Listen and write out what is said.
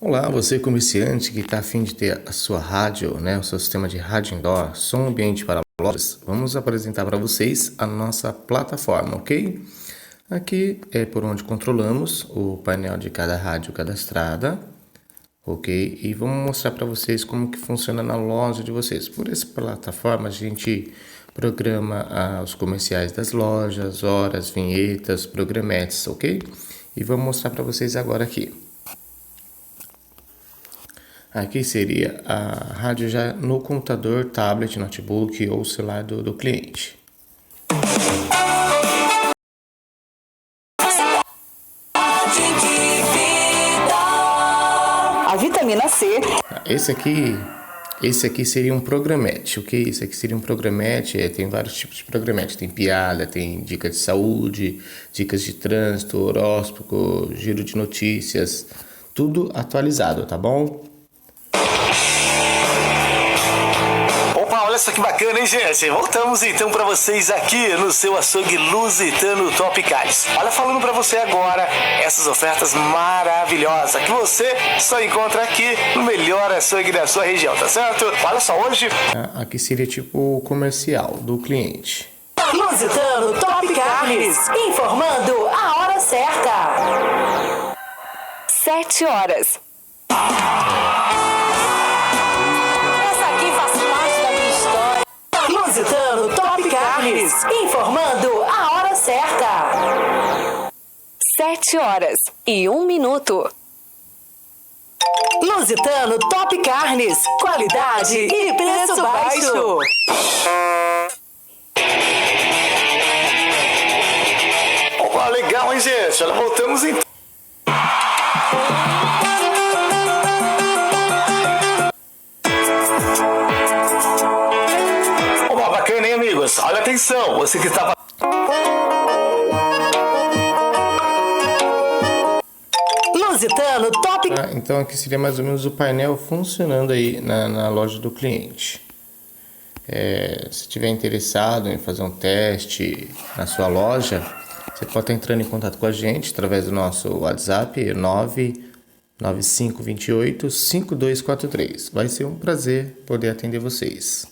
Olá, você comerciante que está a fim de ter a sua rádio, o seu sistema de rádio indoor, som ambiente para lojas, vamos apresentar para vocês a nossa plataforma, ok? Aqui é por onde controlamos o painel de cada rádio cadastrada, ok? E vamos mostrar para vocês como que funciona na loja de vocês. Por essa plataforma a gente programa os comerciais das lojas, horas, vinhetas, programetes, ok? E vamos mostrar para vocês agora aqui. Aqui seria a rádio já no computador, tablet, notebook ou celular do cliente. A vitamina C. Esse aqui seria um programete, ok? Esse aqui seria um programete, tem vários tipos de programete. Tem piada, tem dicas de saúde, dicas de trânsito, horóscopo, giro de notícias, tudo atualizado, tá bom? Olha só que bacana, hein, gente? Voltamos então para vocês aqui no seu açougue Lusitano Topicals. Olha, falando para você agora essas ofertas maravilhosas que você só encontra aqui no melhor açougue da sua região, tá certo? Olha só, hoje... Aqui seria tipo o comercial do cliente. Lusitano Top Carnes, informando a hora certa. 7 horas. Lusitano Top Carnes, informando a hora certa. 7 horas e 1 minuto. Lusitano Top Carnes, qualidade e preço baixo. Opa, legal, hein, gente? Olha, voltamos então. Amigos, olha atenção, você que estava... Lusitano Top... Então aqui seria mais ou menos o painel funcionando aí na loja do cliente. Se estiver interessado em fazer um teste na sua loja, você pode estar entrando em contato com a gente através do nosso WhatsApp 99528 5243. Vai ser um prazer poder atender vocês.